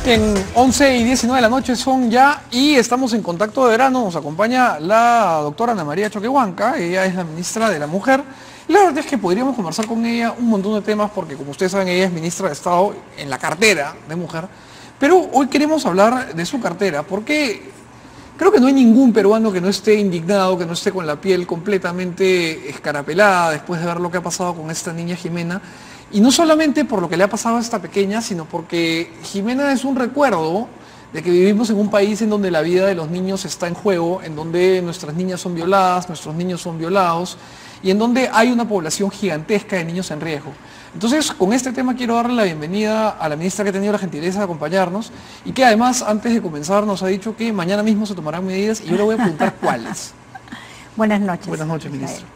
En 11:19 de la noche son ya y estamos en Contacto de Verano. Nos acompaña la doctora Ana María Choquehuanca, ella es la ministra de la Mujer. Y la verdad es que podríamos conversar con ella un montón de temas porque, como ustedes saben, ella es ministra de Estado en la cartera de Mujer. Pero hoy queremos hablar de su cartera porque creo que no hay ningún peruano que no esté indignado, que no esté con la piel completamente escarapelada después de ver lo que ha pasado con esta niña Jimena. Y no solamente por lo que le ha pasado a esta pequeña, sino porque Jimena es un recuerdo de que vivimos en un país en donde la vida de los niños está en juego, en donde nuestras niñas son violadas, nuestros niños son violados, y en donde hay una población gigantesca de niños en riesgo. Entonces, con este tema quiero darle la bienvenida a la ministra que ha tenido la gentileza de acompañarnos y que además, antes de comenzar, nos ha dicho que mañana mismo se tomarán medidas y yo le voy a preguntar cuáles. Buenas noches. Buenas noches, ministra.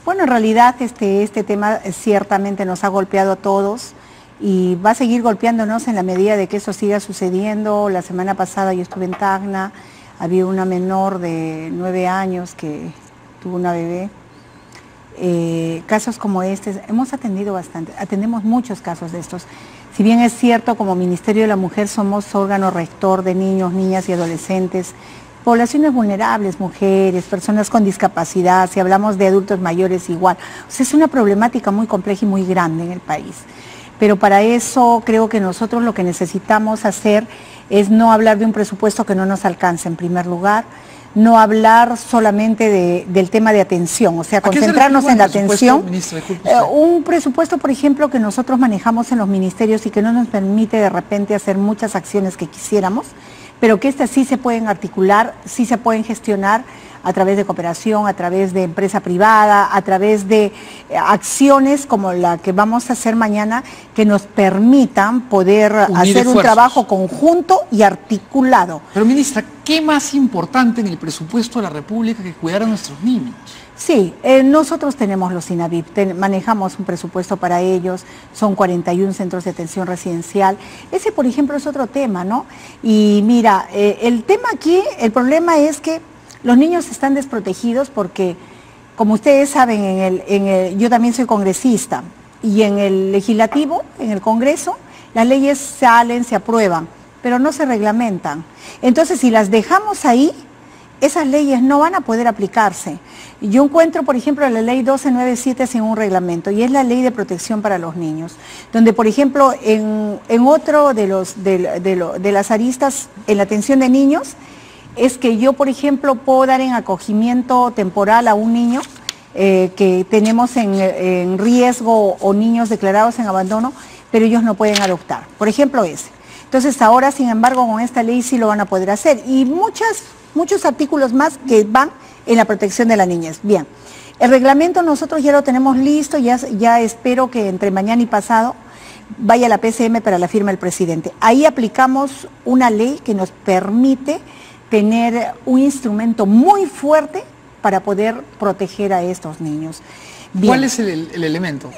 Bueno, en realidad este tema ciertamente nos ha golpeado a todos y va a seguir golpeándonos en la medida de que eso siga sucediendo. La semana pasada yo estuve en Tacna, había una menor de 9 años que tuvo una bebé. Casos como este hemos atendido bastante, atendemos muchos casos de estos. Si bien es cierto, como Ministerio de la Mujer somos órgano rector de niños, niñas y adolescentes, poblaciones vulnerables, mujeres, personas con discapacidad, si hablamos de adultos mayores igual. O sea, es una problemática muy compleja y muy grande en el país. Pero para eso creo que nosotros lo que necesitamos hacer es no hablar de un presupuesto que no nos alcance en primer lugar, no hablar solamente del tema de atención, o sea, concentrarnos en la atención. Ministra, Un presupuesto, por ejemplo, que nosotros manejamos en los ministerios y que no nos permite de repente hacer muchas acciones que quisiéramos, pero que estas sí se pueden articular, sí se pueden gestionar a través de cooperación, a través de empresa privada, a través de acciones como la que vamos a hacer mañana, que nos permitan poder hacer un trabajo conjunto y articulado. Pero, ministra, ¿qué más importante en el presupuesto de la República que cuidar a nuestros niños? Sí, nosotros tenemos los INAVIP, manejamos un presupuesto para ellos, son 41 centros de atención residencial. Ese, por ejemplo, es otro tema, ¿no? Y mira, el tema aquí, el problema es que los niños están desprotegidos porque, como ustedes saben, yo también soy congresista, y en el legislativo, en el Congreso, las leyes salen, se aprueban, pero no se reglamentan. Entonces, si las dejamos ahí, esas leyes no van a poder aplicarse. Yo encuentro, por ejemplo, la ley 1297 sin un reglamento, y es la ley de protección para los niños, donde, por ejemplo, en otro de las aristas en la atención de niños, es que yo, por ejemplo, puedo dar en acogimiento temporal a un niño que tenemos en riesgo o niños declarados en abandono, pero ellos no pueden adoptar. Por ejemplo, ese. Entonces, ahora, sin embargo, con esta ley sí lo van a poder hacer. Y muchos artículos más que van en la protección de la niñez. Bien, el reglamento nosotros ya lo tenemos listo, ya espero que entre mañana y pasado vaya a la PCM para la firma del presidente. Ahí aplicamos una ley que nos permite tener un instrumento muy fuerte para poder proteger a estos niños. Bien. ¿Cuál es el elemento?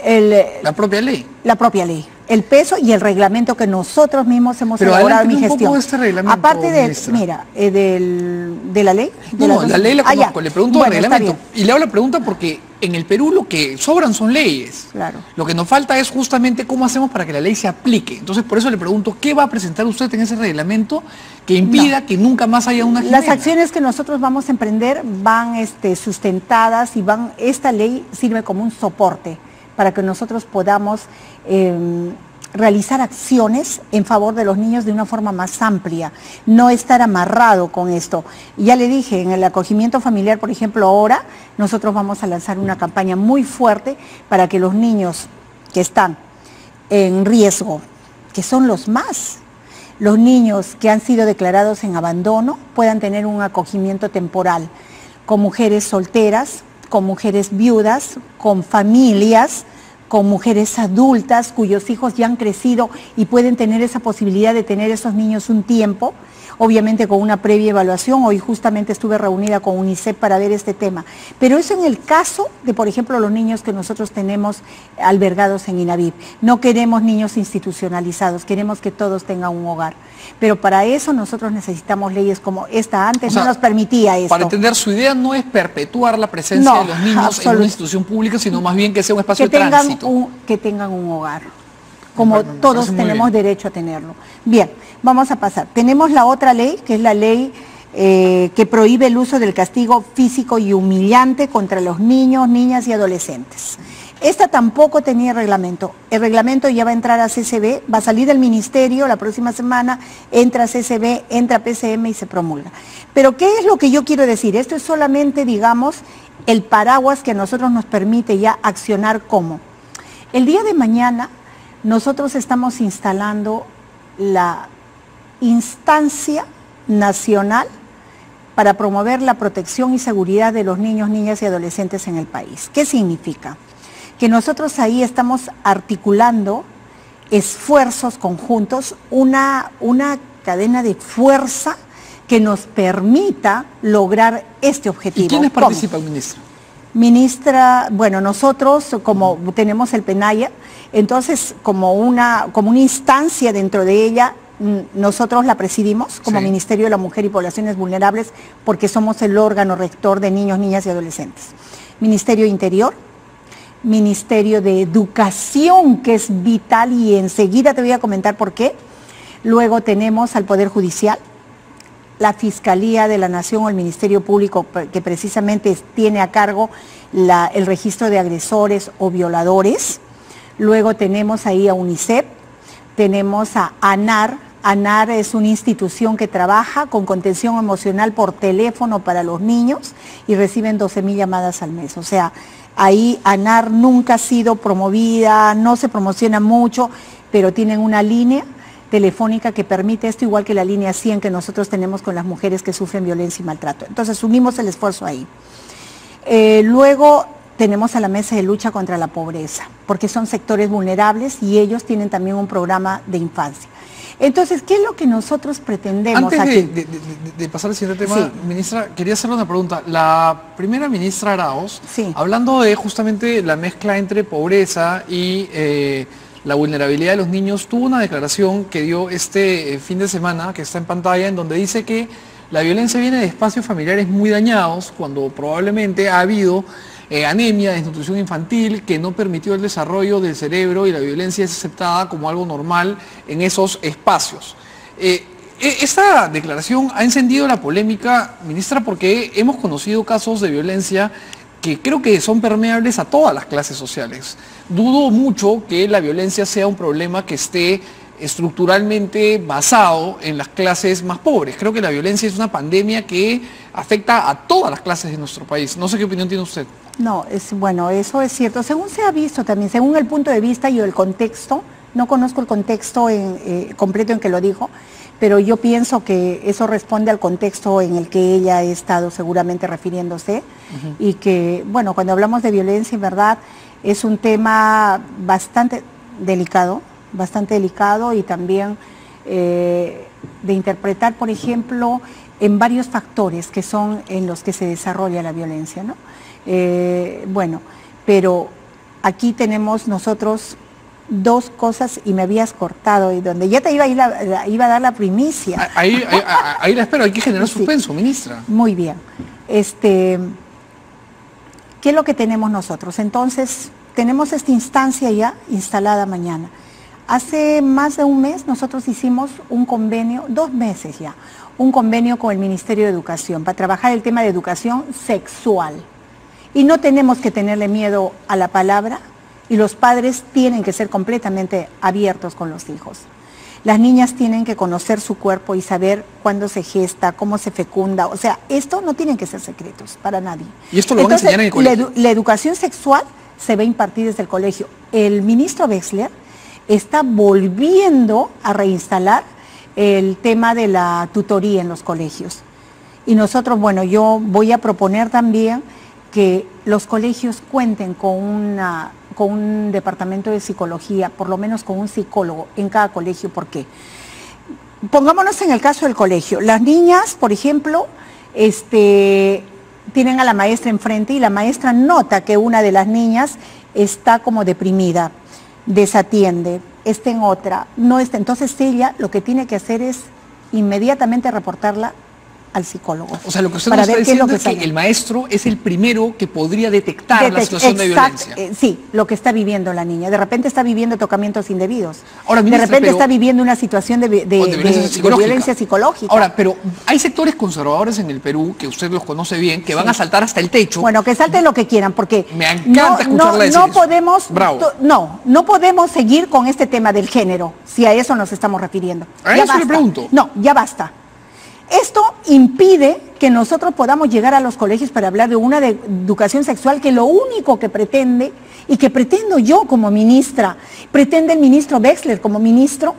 ¿La propia ley? La propia ley. El peso y el reglamento que nosotros mismos hemos elaborado en mi gestión. Un poco este reglamento, aparte de, ministra. Mira, de la ley. La ley la conozco, le pregunto del bueno, reglamento. Y le hago la pregunta porque en el Perú lo que sobran son leyes. Claro. Lo que nos falta es justamente cómo hacemos para que la ley se aplique. Entonces, por eso le pregunto, ¿qué va a presentar usted en ese reglamento que impida que nunca más haya una Jimena? Las acciones que nosotros vamos a emprender van sustentadas y esta ley sirve como un soporte para que nosotros podamos realizar acciones en favor de los niños de una forma más amplia, no estar amarrado con esto. Ya le dije, en el acogimiento familiar, por ejemplo, ahora nosotros vamos a lanzar una campaña muy fuerte para que los niños que están en riesgo, que son los niños que han sido declarados en abandono, puedan tener un acogimiento temporal con mujeres solteras, con mujeres viudas, con familias, con mujeres adultas cuyos hijos ya han crecido y pueden tener esa posibilidad de tener esos niños un tiempo, obviamente con una previa evaluación. Hoy justamente estuve reunida con UNICEF para ver este tema. Pero eso en el caso de, por ejemplo, los niños que nosotros tenemos albergados en INAVIP. No queremos niños institucionalizados, queremos que todos tengan un hogar. Pero para eso nosotros necesitamos leyes como esta. Antes no nos permitía esto. Para entender, su idea no es perpetuar la presencia de los niños en una institución pública, sino más bien que sea un espacio de tránsito. Que tengan un hogar. como Me todos parece muy tenemos bien. derecho a tenerlo. Bien, vamos a pasar. Tenemos la otra ley, que es la ley que prohíbe el uso del castigo físico y humillante contra los niños, niñas y adolescentes. Esta tampoco tenía reglamento. El reglamento ya va a entrar a CCB, va a salir del ministerio la próxima semana, entra a CCB, entra a PCM y se promulga. Pero ¿qué es lo que yo quiero decir? Esto es solamente, digamos, el paraguas que a nosotros nos permite ya accionar como. El día de mañana nosotros estamos instalando la instancia nacional para promover la protección y seguridad de los niños, niñas y adolescentes en el país. ¿Qué significa? Que nosotros ahí estamos articulando esfuerzos conjuntos, una cadena de fuerza que nos permita lograr este objetivo. ¿Y quiénes ¿Cómo? participan, ministra? Ministra, bueno, nosotros como tenemos el PENAYA, entonces como una instancia dentro de ella, nosotros la presidimos como Sí. Ministerio de la Mujer y Poblaciones Vulnerables porque somos el órgano rector de niños, niñas y adolescentes. Ministerio de Interior, Ministerio de Educación, que es vital y enseguida te voy a comentar por qué. Luego tenemos al Poder Judicial, la Fiscalía de la Nación o el Ministerio Público, que precisamente tiene a cargo el registro de agresores o violadores. Luego tenemos ahí a UNICEF, tenemos a ANAR. ANAR es una institución que trabaja con contención emocional por teléfono para los niños y reciben 12,000 llamadas al mes. O sea, ahí ANAR nunca ha sido promovida, no se promociona mucho, pero tienen una línea telefónica que permite esto, igual que la línea 100 que nosotros tenemos con las mujeres que sufren violencia y maltrato. Entonces unimos el esfuerzo ahí. Luego tenemos a la Mesa de Lucha contra la Pobreza, porque son sectores vulnerables y ellos tienen también un programa de infancia. Entonces, ¿qué es lo que nosotros pretendemos Antes aquí? de pasar al siguiente tema, Sí. ministra, quería hacerle una pregunta. La primera ministra Arauz, Sí. hablando de justamente la mezcla entre pobreza y la vulnerabilidad de los niños, tuvo una declaración que dio este fin de semana, que está en pantalla, en donde dice que la violencia viene de espacios familiares muy dañados, cuando probablemente ha habido anemia, desnutrición infantil, que no permitió el desarrollo del cerebro y la violencia es aceptada como algo normal en esos espacios. Esta declaración ha encendido la polémica, ministra, porque hemos conocido casos de violencia que creo que son permeables a todas las clases sociales. Dudo mucho que la violencia sea un problema que esté estructuralmente basado en las clases más pobres. Creo que la violencia es una pandemia que afecta a todas las clases de nuestro país. No sé qué opinión tiene usted. No, bueno, eso es cierto. Según se ha visto también, según el punto de vista y el contexto, no conozco el contexto completo en que lo dijo, pero yo pienso que eso responde al contexto en el que ella ha estado seguramente refiriéndose y que, bueno, cuando hablamos de violencia, en verdad, es un tema bastante delicado y también de interpretar, por ejemplo, en varios factores que son en los que se desarrolla la violencia, ¿no? Bueno, pero aquí tenemos nosotros dos cosas y me habías cortado y donde ya te iba a dar la primicia. Ahí la espero, hay que generar Sí. suspenso, ministra. Muy bien. ¿Qué es lo que tenemos nosotros? Entonces, tenemos esta instancia ya instalada mañana. Hace más de un mes nosotros hicimos un convenio, 2 meses ya, un convenio con el Ministerio de Educación para trabajar el tema de educación sexual. Y no tenemos que tenerle miedo a la palabra y los padres tienen que ser completamente abiertos con los hijos. Las niñas tienen que conocer su cuerpo y saber cuándo se gesta, cómo se fecunda. O sea, esto no tienen que ser secretos para nadie. Y esto lo van a enseñar en el colegio. La educación sexual se va a impartir desde el colegio. El ministro Wexler está volviendo a reinstalar el tema de la tutoría en los colegios. Y nosotros, bueno, yo voy a proponer también que los colegios cuenten con un departamento de psicología, por lo menos con un psicólogo en cada colegio. ¿Por qué? Pongámonos en el caso del colegio. Las niñas, por ejemplo, tienen a la maestra enfrente y la maestra nota que una de las niñas está como deprimida, desatiende, está en otra, no está. Entonces ella lo que tiene que hacer es inmediatamente reportarla al psicólogo. O sea, lo que usted nos está diciendo es que el maestro es el primero que podría detectar la situación de violencia. Sí, lo que está viviendo la niña. De repente está viviendo tocamientos indebidos. Ahora, ministra, de repente está viviendo una situación de violencia psicológica. Ahora, pero hay sectores conservadores en el Perú, que usted los conoce bien, que van a saltar hasta el techo. Bueno, que salten lo que quieran, porque me encanta escucharla decir no eso. podemos, Bravo. no podemos seguir con este tema del género, si a eso nos estamos refiriendo. A ya eso basta. le pregunto. No, ya basta. Esto impide que nosotros podamos llegar a los colegios para hablar de una educación sexual que lo único que pretende, y que pretendo yo como ministra, pretende el ministro Wexler como ministro,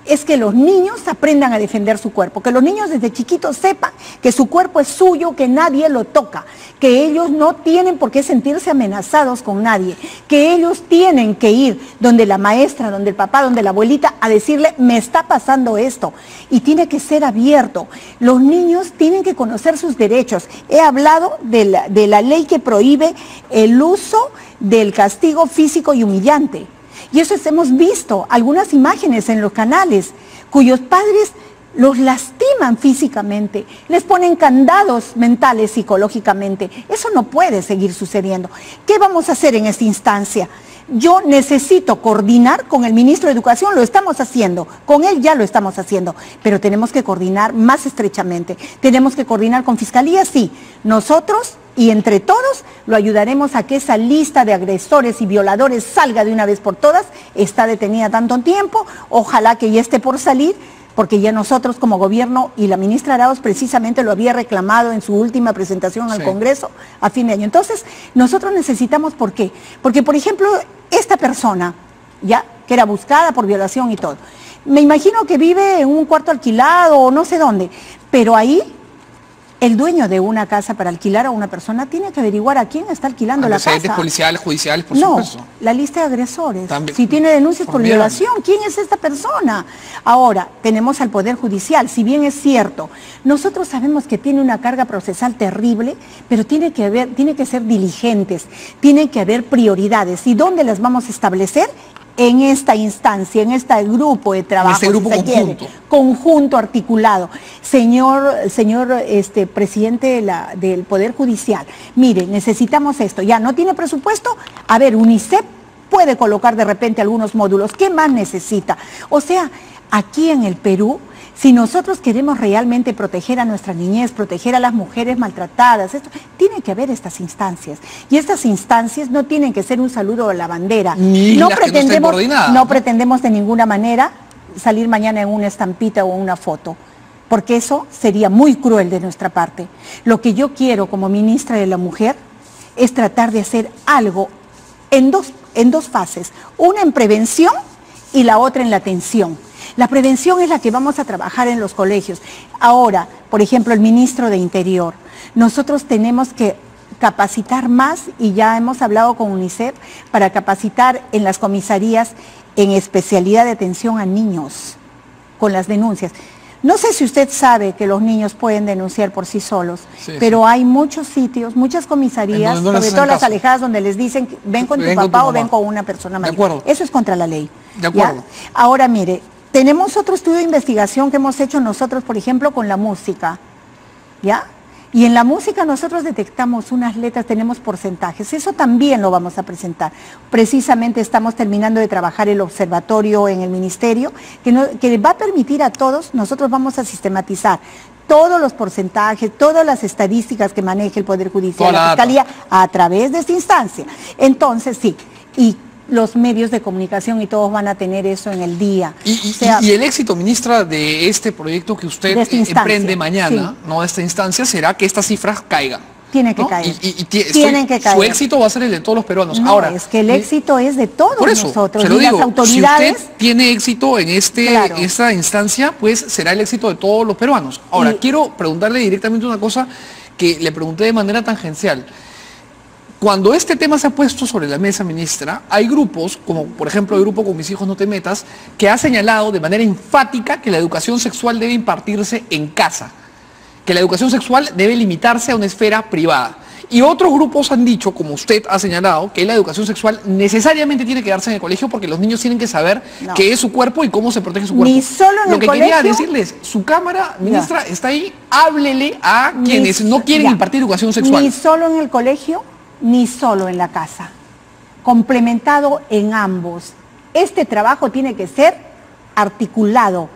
es que los niños aprendan a defender su cuerpo, que los niños desde chiquitos sepan que su cuerpo es suyo, que nadie lo toca, que ellos no tienen por qué sentirse amenazados con nadie, que ellos tienen que ir donde la maestra, donde el papá, donde la abuelita a decirle, me está pasando esto, y tiene que ser abierto. Los niños tienen que conocer sus derechos. He hablado de la ley que prohíbe el uso del castigo físico y humillante. Y eso hemos visto algunas imágenes en los canales, cuyos padres los lastiman físicamente, les ponen candados mentales psicológicamente. Eso no puede seguir sucediendo. ¿Qué vamos a hacer en esta instancia? Yo necesito coordinar con el ministro de Educación, lo estamos haciendo, con él ya lo estamos haciendo, pero tenemos que coordinar más estrechamente, tenemos que coordinar con Fiscalía, sí, nosotros y entre todos lo ayudaremos a que esa lista de agresores y violadores salga de una vez por todas. Está detenida tanto tiempo, ojalá que ya esté por salir, porque ya nosotros como gobierno, y la ministra Arauz precisamente lo había reclamado en su última presentación al Congreso a fin de año. Entonces, nosotros necesitamos, ¿por qué? Porque, por ejemplo, esta persona, ya, que era buscada por violación y todo, me imagino que vive en un cuarto alquilado o no sé dónde, pero ahí el dueño de una casa para alquilar a una persona tiene que averiguar a quién está alquilando la casa. Antecedentes policiales, judiciales, por supuesto. No, la lista de agresores. También, si tiene denuncias por violación, ¿quién es esta persona? Ahora, tenemos al Poder Judicial. Si bien es cierto, nosotros sabemos que tiene una carga procesal terrible, pero tiene que ser diligentes, tiene que haber prioridades. ¿Y dónde las vamos a establecer? En esta instancia, en este grupo de trabajo, en este grupo conjunto articulado. Señor presidente del Poder Judicial, mire, necesitamos esto, ya no tiene presupuesto, a ver, UNICEF puede colocar de repente algunos módulos, ¿qué más necesita? O sea, aquí en el Perú, si nosotros queremos realmente proteger a nuestra niñez, proteger a las mujeres maltratadas, tiene que haber estas instancias. Y estas instancias no tienen que ser un saludo a la bandera. No pretendemos de ninguna manera salir mañana en una estampita o una foto, porque eso sería muy cruel de nuestra parte. Lo que yo quiero como ministra de la Mujer es tratar de hacer algo en dos fases, una en prevención y la otra en la atención. La prevención es la que vamos a trabajar en los colegios. Ahora, por ejemplo, el ministro de Interior, nosotros tenemos que capacitar más, y ya hemos hablado con UNICEF, para capacitar en las comisarías en especialidad de atención a niños con las denuncias. No sé si usted sabe que los niños pueden denunciar por sí solos, pero hay muchos sitios, muchas comisarías, sobre todo las alejadas, donde les dicen, ven con tu papá o ven con una persona mayor. Eso es contra la ley. De acuerdo. ¿Ya? Ahora, mire, tenemos otro estudio de investigación que hemos hecho nosotros, por ejemplo, con la música, ¿ya? Y en la música nosotros detectamos unas letras, tenemos porcentajes, eso también lo vamos a presentar. Precisamente estamos terminando de trabajar el observatorio en el ministerio, que va a permitir a todos, nosotros vamos a sistematizar todos los porcentajes, todas las estadísticas que maneja el Poder Judicial, la Fiscalía, a través de esta instancia. Entonces, sí, y los medios de comunicación y todos van a tener eso en el día. Y el éxito, ministra, de este proyecto que usted emprende mañana, no de esta instancia, será que estas cifras caigan. Tienen que caer. Tienen que caer. Su éxito va a ser el de todos los peruanos. No, ahora, es que el éxito es de todos nosotros. Se lo digo, las autoridades, si usted tiene éxito en esta instancia, pues será el éxito de todos los peruanos. Ahora, quiero preguntarle directamente una cosa que le pregunté de manera tangencial. Cuando este tema se ha puesto sobre la mesa, ministra, hay grupos, como por ejemplo el grupo Con Mis Hijos No Te Metas, que ha señalado de manera enfática que la educación sexual debe impartirse en casa, que la educación sexual debe limitarse a una esfera privada. Y otros grupos han dicho, como usted ha señalado, que la educación sexual necesariamente tiene que darse en el colegio porque los niños tienen que saber qué es su cuerpo y cómo se protege su cuerpo. Ni solo en Lo el que colegio, quería decirles, su cámara, ministra, está ahí, háblele a quienes no quieren impartir educación sexual. Ni solo en el colegio, ni solo en la casa. Complementado en ambos. Este trabajo tiene que ser articulado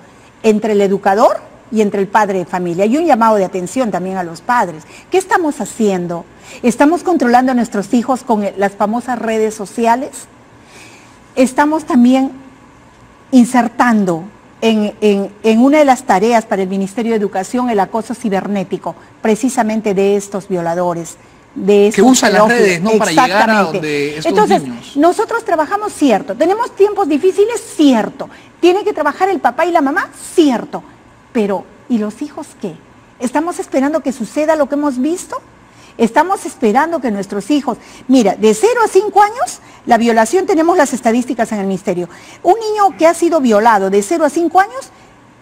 entre el educador y entre el padre de familia. Y un llamado de atención también a los padres. ¿Qué estamos haciendo? ¿Estamos controlando a nuestros hijos con las famosas redes sociales? Estamos también insertando en una de las tareas para el Ministerio de Educación el acoso cibernético, precisamente de estos violadores. Que usan las redes, ¿no? Para llegar a donde estos Entonces, niños. Nosotros trabajamos, cierto. Tenemos tiempos difíciles, cierto. Tiene que trabajar el papá y la mamá, cierto. Pero, ¿y los hijos qué? ¿Estamos esperando que suceda lo que hemos visto? Estamos esperando que nuestros hijos... Mira, de 0 a 5 años, la violación, tenemos las estadísticas en el Ministerio. Un niño que ha sido violado de 0 a 5 años,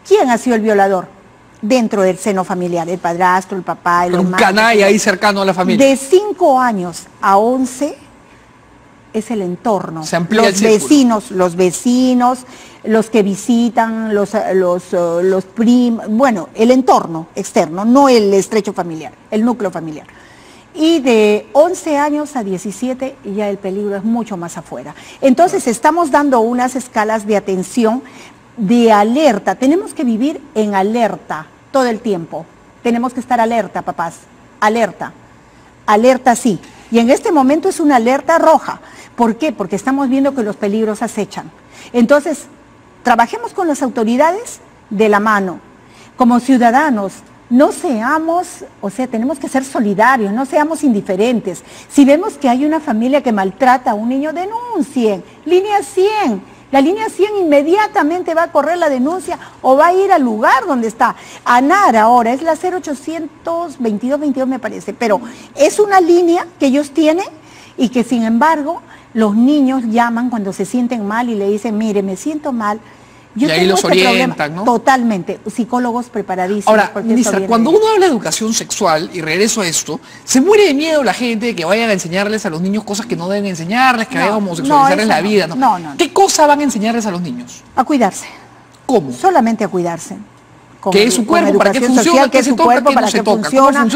¿quién ha sido el violador? Dentro del seno familiar, el padrastro, el papá, el hermano. Un canalla ahí cercano a la familia. De 5 años a 11 es el entorno. Se amplía el círculo. Los vecinos, los que visitan, los primos, bueno, el entorno externo, no el estrecho familiar, el núcleo familiar. Y de 11 años a 17 ya el peligro es mucho más afuera. Entonces estamos dando unas escalas de atención, de alerta. Tenemos que vivir en alerta todo el tiempo. Tenemos que estar alerta, papás. Alerta. Alerta sí. Y en este momento es una alerta roja. ¿Por qué? Porque estamos viendo que los peligros acechan. Entonces, trabajemos con las autoridades de la mano. Como ciudadanos, no seamos, o sea, tenemos que ser solidarios, no seamos indiferentes. Si vemos que hay una familia que maltrata a un niño, denuncien. Línea 100. La línea 100 inmediatamente va a correr la denuncia o va a ir al lugar donde está. ANAR ahora, es la 0822 me parece, pero es una línea que ellos tienen y que sin embargo los niños llaman cuando se sienten mal y le dicen, mire, me siento mal. Yo y ahí los orientan, ¿no? Totalmente, psicólogos preparadísimos. Ahora, ministra, cuando uno habla de educación sexual, y regreso a esto, se muere de miedo la gente de que vayan a enseñarles a los niños cosas que no deben enseñarles, que vayan a homosexualizarles la vida. No. ¿Qué cosa van a enseñarles a los niños? A cuidarse. ¿Cómo? Solamente a cuidarse. ¿Qué es su cuerpo? ¿Para qué funciona? ¿Qué es su cuerpo? ¿Para qué funciona?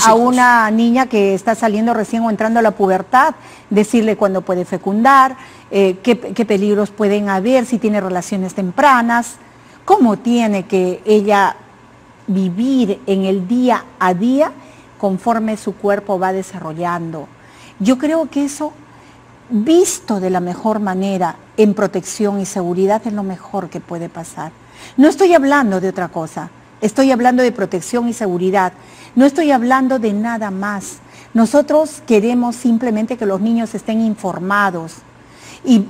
A una niña que está saliendo recién o entrando a la pubertad, decirle cuándo puede fecundar, qué peligros pueden haber si tiene relaciones tempranas, cómo tiene que ella vivir en el día a día conforme su cuerpo va desarrollando. Yo creo que eso, visto de la mejor manera, en protección y seguridad, es lo mejor que puede pasar. No estoy hablando de otra cosa, estoy hablando de protección y seguridad, no estoy hablando de nada más. Nosotros queremos simplemente que los niños estén informados y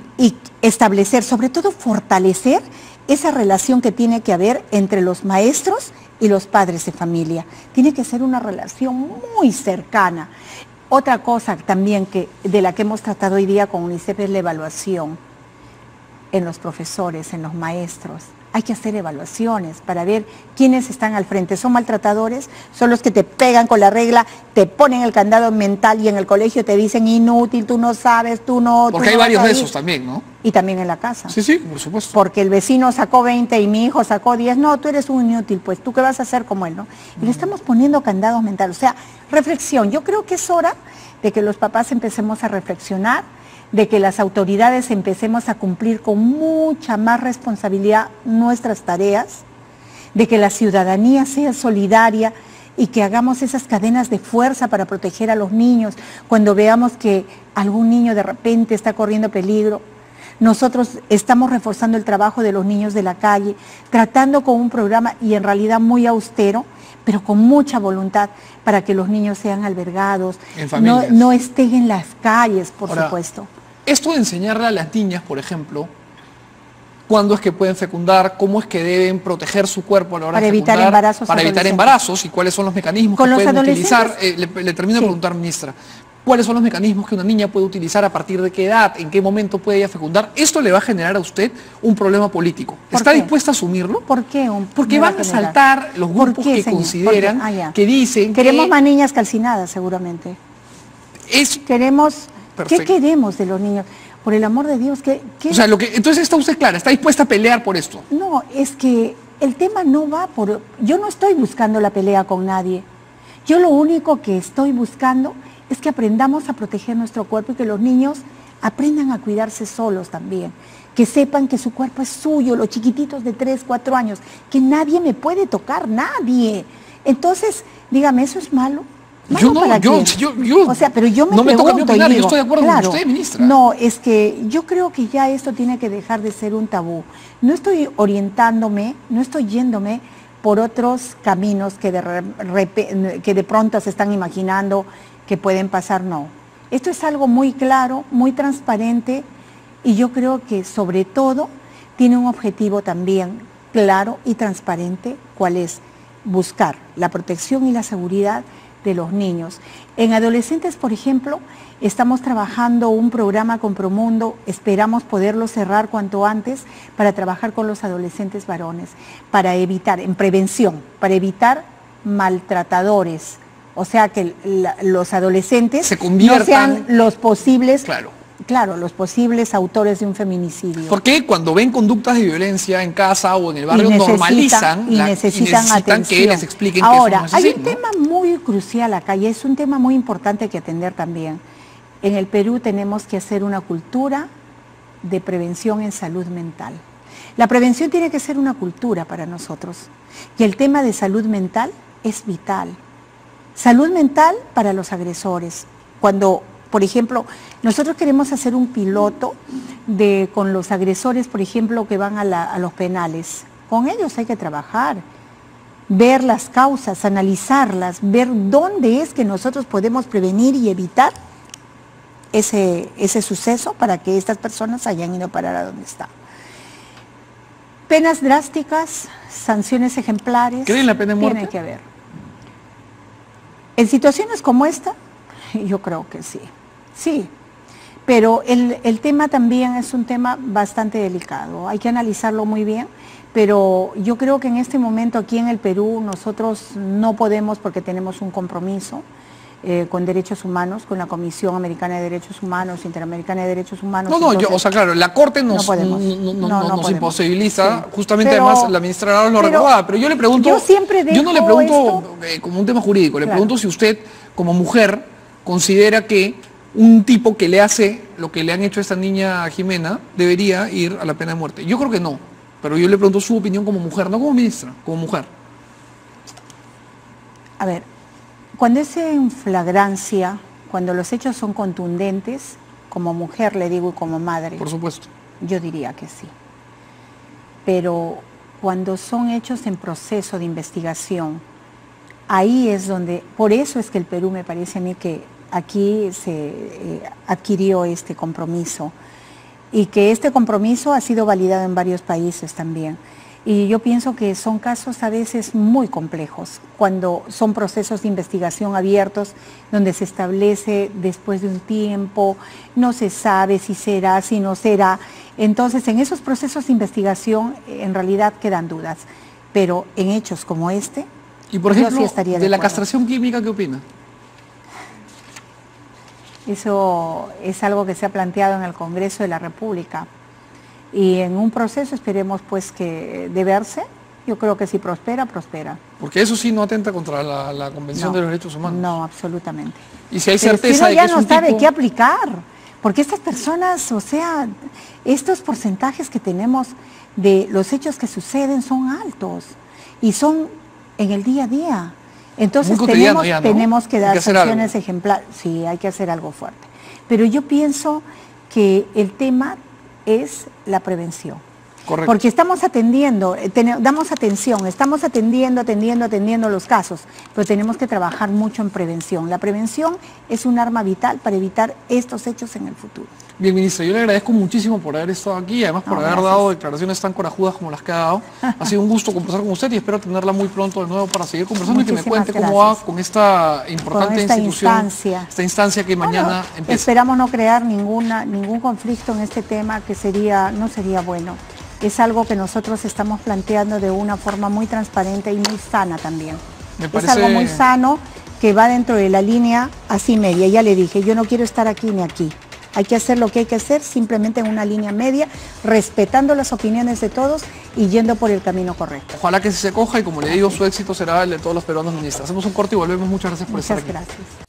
establecer, sobre todo fortalecer esa relación que tiene que haber entre los maestros y los padres de familia. Tiene que ser una relación muy cercana. Otra cosa también de la que hemos tratado hoy día con UNICEF es la evaluación en los profesores, en los maestros. Hay que hacer evaluaciones para ver quiénes están al frente. ¿Son maltratadores? ¿Son los que te pegan con la regla, te ponen el candado mental y en el colegio te dicen inútil, tú no sabes, tú no... Porque hay varios de esos también, ¿no? Y también en la casa. Sí, por supuesto. Porque el vecino sacó 20 y mi hijo sacó 10. No, tú eres un inútil, pues, ¿tú qué vas a hacer como él, no? Y le estamos poniendo candados mentales. O sea, reflexión. Yo creo que es hora de que los papás empecemos a reflexionar, de que las autoridades empecemos a cumplir con mucha más responsabilidad nuestras tareas, de que la ciudadanía sea solidaria y que hagamos esas cadenas de fuerza para proteger a los niños. Cuando veamos que algún niño de repente está corriendo peligro, nosotros estamos reforzando el trabajo de los niños de la calle, tratando con un programa y en realidad muy austero, pero con mucha voluntad para que los niños sean albergados, no estén en las calles, por supuesto. Esto de enseñarle a las niñas, por ejemplo, cuándo es que pueden fecundar, cómo es que deben proteger su cuerpo a la hora de fecundar, para evitar embarazos y cuáles son los mecanismos que pueden utilizar. Le termino de preguntar, ministra, cuáles son los mecanismos que una niña puede utilizar, a partir de qué edad, en qué momento puede ella fecundar, esto le va a generar a usted un problema político. ¿Está dispuesta a asumirlo? ¿Por qué? Porque van a saltar los grupos que consideran, que dicen queremos más niñas calcinadas, seguramente. Queremos... Perfecto. ¿Qué queremos de los niños? Por el amor de Dios, O sea, entonces está usted clara, está dispuesta a pelear por esto. No, es que el tema no va por... Yo no estoy buscando la pelea con nadie. Yo lo único que estoy buscando es que aprendamos a proteger nuestro cuerpo y que los niños aprendan a cuidarse solos también. Que sepan que su cuerpo es suyo, los chiquititos de 3, 4 años, que nadie me puede tocar, nadie. Entonces, dígame, ¿eso es malo? Yo no, o sea, pero yo me no me toca a mí pregunto, opinar, yo estoy de acuerdo con usted, ministra. No, es que yo creo que ya esto tiene que dejar de ser un tabú. No estoy orientándome, no estoy yéndome por otros caminos que de pronto se están imaginando que pueden pasar, no. Esto es algo muy claro, muy transparente, y yo creo que sobre todo tiene un objetivo también claro y transparente, cuál es buscar la protección y la seguridad de los niños. En adolescentes, por ejemplo, estamos trabajando un programa con Promundo, esperamos poderlo cerrar cuanto antes para trabajar con los adolescentes varones, para evitar, en prevención, para evitar maltratadores, o sea que los adolescentes no sean los posibles... Claro, los posibles autores de un feminicidio. Porque cuando ven conductas de violencia en casa o en el barrio normalizan y necesitan que les expliquen Ahora, que eso no es así, hay un tema muy crucial acá y es un tema muy importante que atender también. En el Perú tenemos que hacer una cultura de prevención en salud mental. La prevención tiene que ser una cultura para nosotros y el tema de salud mental es vital. Salud mental para los agresores. Cuando, por ejemplo, nosotros queremos hacer un piloto con los agresores, por ejemplo, que van a los penales. Con ellos hay que trabajar, ver las causas, analizarlas, ver dónde es que nosotros podemos prevenir y evitar ese suceso para que estas personas hayan ido a parar a donde están. Penas drásticas, sanciones ejemplares. ¿Creen la pena de muerte? Tiene que haber. En situaciones como esta, yo creo que sí. Sí, pero el tema también es un tema bastante delicado, hay que analizarlo muy bien, pero yo creo que en este momento aquí en el Perú nosotros no podemos, porque tenemos un compromiso con derechos humanos, con la Comisión Americana de Derechos Humanos, Interamericana de Derechos Humanos. O sea, claro, la Corte nos imposibiliza, sí. Justamente pero, además la ministra lo recordaba, pero yo le pregunto, yo no le pregunto como un tema jurídico, le pregunto si usted como mujer considera que un tipo que le hace lo que le han hecho a esta niña Jimena debería ir a la pena de muerte. Yo creo que no, pero yo le pregunto su opinión como mujer, no como ministra, como mujer. A ver, cuando es en flagrancia, cuando los hechos son contundentes, como mujer le digo y como madre. Por supuesto. Yo diría que sí. Pero cuando son hechos en proceso de investigación, ahí es donde, por eso es que el Perú me parece a mí que aquí se adquirió este compromiso y que este compromiso ha sido validado en varios países también. Y yo pienso que son casos a veces muy complejos, cuando son procesos de investigación abiertos, donde se establece después de un tiempo, no se sabe si será, si no será. Entonces, en esos procesos de investigación, en realidad quedan dudas. Pero en hechos como este, y por ejemplo, yo sí estaría de la castración química, ¿qué opina? Eso es algo que se ha planteado en el Congreso de la República. Y en un proceso esperemos pues que de verse, yo creo que si prospera, prospera. Porque eso sí no atenta contra la Convención de los Derechos Humanos. No, absolutamente. Y si hay certeza de que ya no sabe qué aplicar, porque estas personas, o sea, estos porcentajes que tenemos de los hechos que suceden son altos y son en el día a día. Entonces tenemos que dar sanciones ejemplares. Sí, hay que hacer algo fuerte. Pero yo pienso que el tema es la prevención. Correcto. Porque estamos atendiendo, damos atención, estamos atendiendo los casos, pero tenemos que trabajar mucho en prevención. La prevención es un arma vital para evitar estos hechos en el futuro. Bien, ministra, yo le agradezco muchísimo por haber estado aquí y además por haber dado declaraciones tan corajudas como las que ha dado. Ha sido un gusto conversar con usted y espero tenerla muy pronto de nuevo para seguir conversando y que me cuente cómo va con esta importante institución, esta instancia que mañana empieza. Esperamos no crear ningún conflicto en este tema que no sería bueno. Es algo que nosotros estamos planteando de una forma muy transparente y muy sana también. Es algo muy sano que va dentro de la línea así media. Ya le dije, yo no quiero estar aquí ni aquí. Hay que hacer lo que hay que hacer simplemente en una línea media, respetando las opiniones de todos y yendo por el camino correcto. Ojalá que se coja y como le digo, su éxito será el de todos los peruanos, ministra. Hacemos un corte y volvemos. Muchas gracias por estar aquí. Muchas gracias.